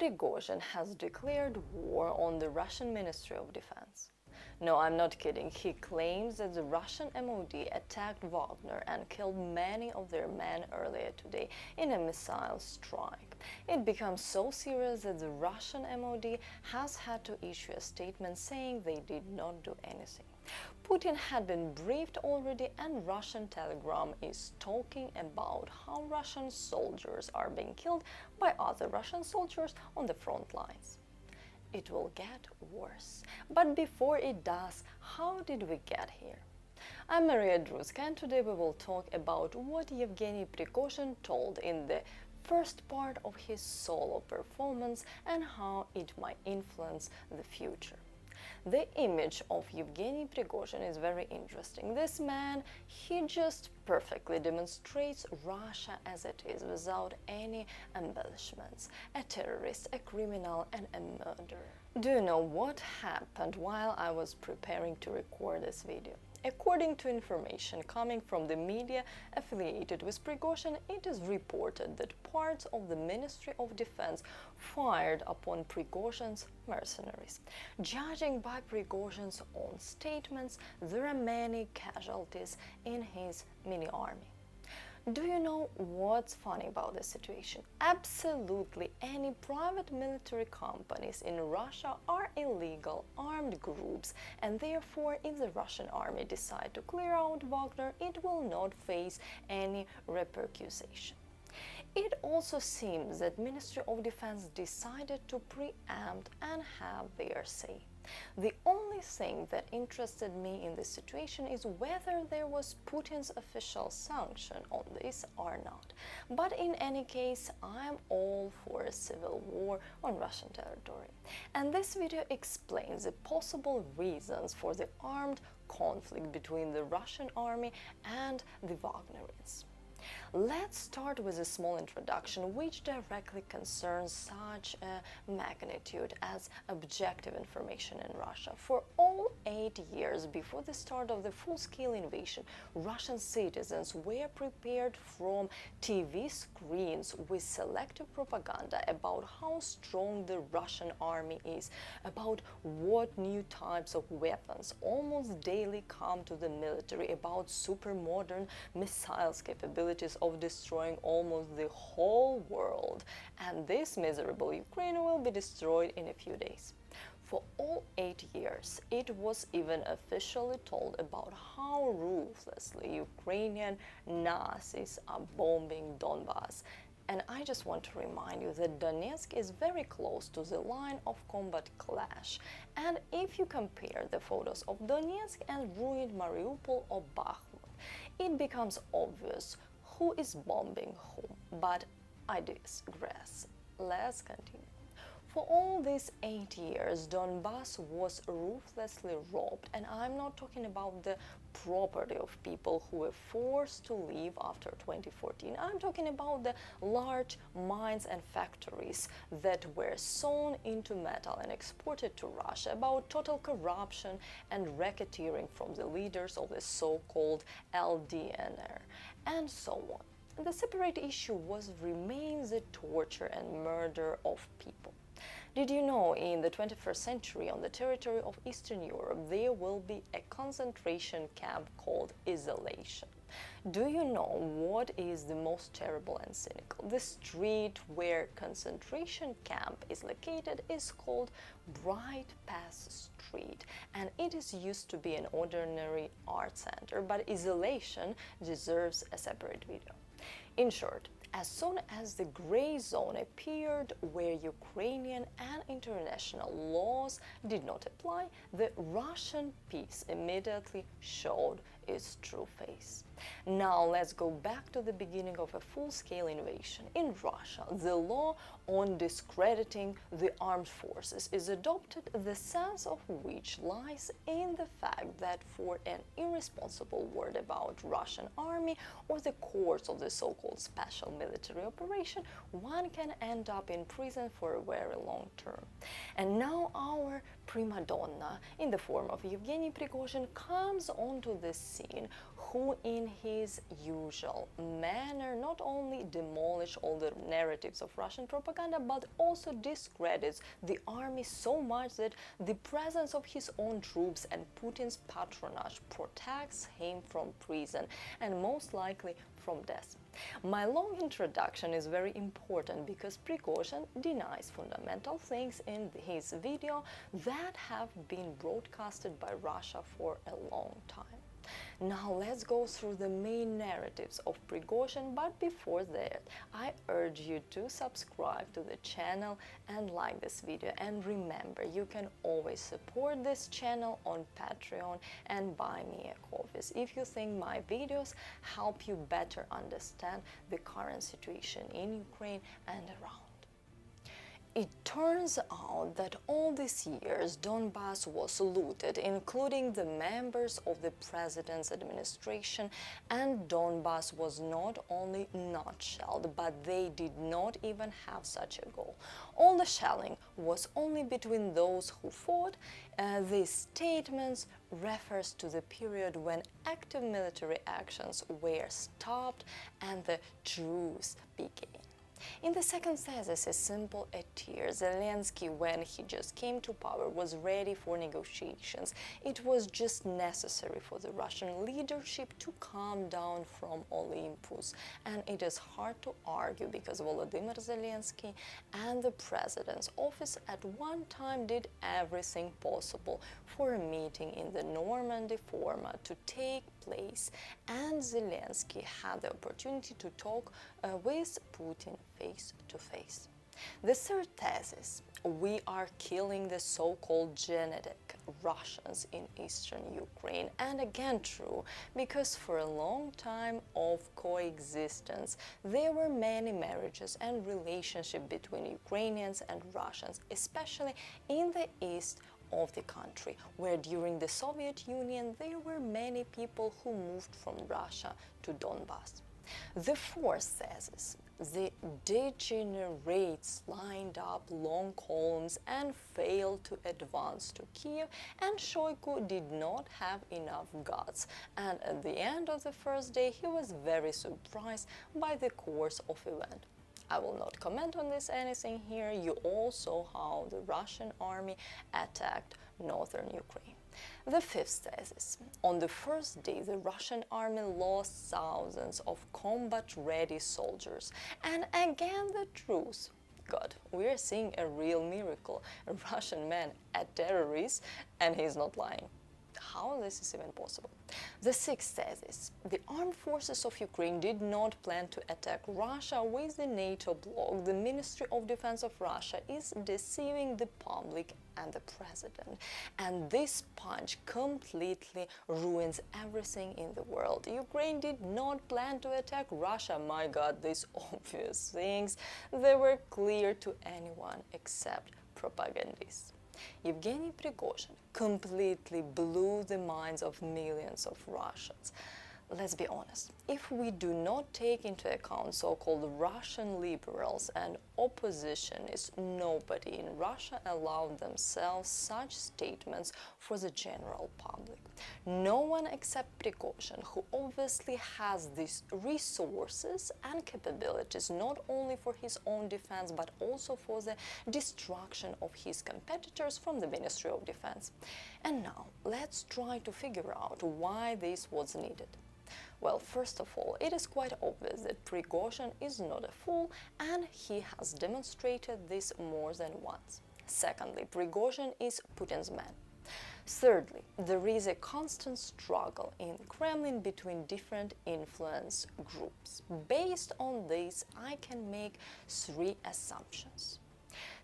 Prigozhin has declared war on the Russian Ministry of Defense. No, I'm not kidding. He claims that the Russian MOD attacked Wagner and killed many of their men earlier today in a missile strike. It becomes so serious that the Russian MOD has had to issue a statement saying they did not do anything. Putin had been briefed already, and Russian Telegram is talking about how Russian soldiers are being killed by other Russian soldiers on the front lines. It will get worse. But before it does, how did we get here? I'm Drutska, and today we will talk about what Yevgeny Prigozhin told in the first part of his solo performance and how it might influence the future. The image of Yevgeny Prigozhin is very interesting. This man, he just perfectly demonstrates Russia as it is, without any embellishments. A terrorist, a criminal, and a murderer. Do you know what happened while I was preparing to record this video? According to information coming from the media affiliated with Prigozhin, it is reported that parts of the Ministry of Defense fired upon Prigozhin's mercenaries. Judging by Prigozhin's own statements, there are many casualties in his mini-army. Do you know what's funny about this situation? Absolutely any private military companies in Russia are illegal armed groups, and therefore if the Russian army decide to clear out Wagner, it will not face any repercussion. It also seems that Ministry of Defense decided to preempt and have their say. The only thing that interested me in this situation is whether there was Putin's official sanction on this or not. But in any case, I'm all for a civil war on Russian territory. And this video explains the possible reasons for the armed conflict between the Russian army and the Wagnerians. Let's start with a small introduction which directly concerns such a magnitude as objective information in Russia. For all 8 years before the start of the full-scale invasion, Russian citizens were prepared from TV screens with selective propaganda about how strong the Russian army is, about what new types of weapons almost daily come to the military, about super modern missiles capabilities of destroying almost the whole world, and this miserable Ukraine will be destroyed in a few days. For all 8 years, it was even officially told about how ruthlessly Ukrainian Nazis are bombing Donbas. And I just want to remind you that Donetsk is very close to the line of combat clash. And if you compare the photos of Donetsk and ruined Mariupol or Bakhmut, it becomes obvious who is bombing whom, but I digress. Let's continue. For all these 8 years, Donbas was ruthlessly robbed, and I'm not talking about the property of people who were forced to leave after 2014. I'm talking about the large mines and factories that were sewn into metal and exported to Russia, about total corruption and racketeering from the leaders of the so-called LDNR, and so on. The separate issue remains the torture and murder of people. Did you know in the 21st century on the territory of Eastern Europe there will be a concentration camp called isolation? Do you know what is the most terrible and cynical? The street where concentration camp is located is called Bright Pass Street, and it is used to be an ordinary art center, but isolation deserves a separate video. In short, as soon as the gray zone appeared where Ukrainian and international laws did not apply, the Russian peace immediately showed its true face. Now let's go back to the beginning of a full-scale invasion. In Russia, the law on discrediting the armed forces is adopted, the sense of which lies in the fact that for an irresponsible word about Russian army or the course of the so-called special military operation, one can end up in prison for a very long term. And now our prima donna, in the form of Yevgeny Prigozhin, comes onto the scene, who in his usual manner not only demolish all the narratives of Russian propaganda, but also discredits the army so much that the presence of his own troops and Putin's patronage protects him from prison and most likely from death. My long introduction is very important because Prigozhin denies fundamental things in his video that have been broadcasted by Russia for a long time. Now let's go through the main narratives of Prigozhin, but before that, I urge you to subscribe to the channel and like this video. And remember, you can always support this channel on Patreon and buy me a coffee if you think my videos help you better understand the current situation in Ukraine and around. It turns out that all these years Donbas was looted, including the members of the president's administration, and Donbas was not only not shelled, but they did not even have such a goal. All the shelling was only between those who fought. These statements refers to the period when active military actions were stopped and the truce began. In the second thesis is simple as tears. Zelensky, when he just came to power, was ready for negotiations. It was just necessary for the Russian leadership to calm down from Olympus. And it is hard to argue because Volodymyr Zelensky and the president's office at one time did everything possible for a meeting in the Normandy format to take place, and Zelensky had the opportunity to talk with Putin face to face. The third thesis: we are killing the so-called genetic Russians in eastern Ukraine. And again true, because for a long time of coexistence there were many marriages and relationships between Ukrainians and Russians, especially in the east of the country, where during the Soviet Union there were many people who moved from Russia to Donbas. The fourth thesis: the degenerates lined up long columns and failed to advance to Kiev, and Shoigu did not have enough guts, and at the end of the first day he was very surprised by the course of events. I will not comment on this anything here. You all saw how the Russian army attacked northern Ukraine. The fifth thesis: on the first day the Russian army lost thousands of combat-ready soldiers. And again the truth. God, we are seeing a real miracle. A Russian man a terrorist, and he's not lying. How this is even possible? The sixth thesis: the armed forces of Ukraine did not plan to attack Russia with the NATO bloc. The Ministry of Defense of Russia is deceiving the public and the president. And this punch completely ruins everything in the world. Ukraine did not plan to attack Russia. My God, these obvious things, they were clear to anyone except propagandists. Yevgeny Prigozhin completely blew the minds of millions of Russians. Let's be honest, if we do not take into account so-called Russian liberals and oppositionists, nobody in Russia allowed themselves such statements for the general public. No one except Prigozhin, who obviously has these resources and capabilities not only for his own defense but also for the destruction of his competitors from the Ministry of Defense. And now, let's try to figure out why this was needed. Well, first of all, it is quite obvious that Prigozhin is not a fool, and he has demonstrated this more than once. Secondly, Prigozhin is Putin's man. Thirdly, there is a constant struggle in the Kremlin between different influence groups. Based on this, I can make three assumptions.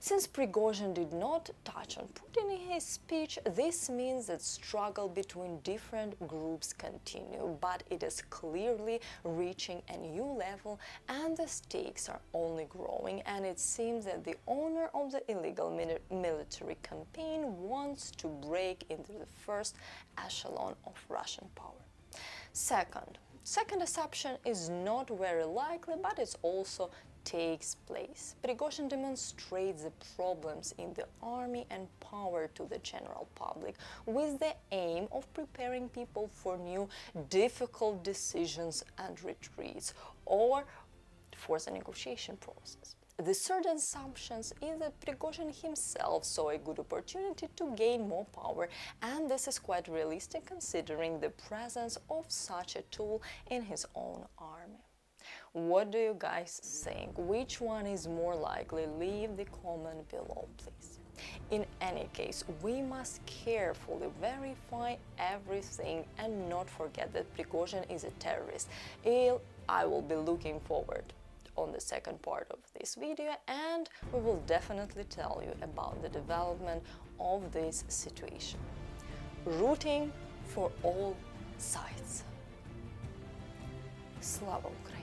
Since Prigozhin did not touch on Putin in his speech, this means that struggle between different groups continue, but it is clearly reaching a new level and the stakes are only growing, and it seems that the owner of the illegal military campaign wants to break into the first echelon of Russian power. Second assumption is not very likely, but it's also takes place. Prigozhin demonstrates the problems in the army and power to the general public with the aim of preparing people for new difficult decisions and retreats or for the negotiation process. The third assumption is that Prigozhin himself saw a good opportunity to gain more power, and this is quite realistic considering the presence of such a tool in his own army. What do you guys think? Which one is more likely? Leave the comment below, please. In any case, we must carefully verify everything and not forget that Prigozhin is a terrorist. I will be looking forward on the second part of this video, and we will definitely tell you about the development of this situation. Rooting for all sides. Slava Ukraini!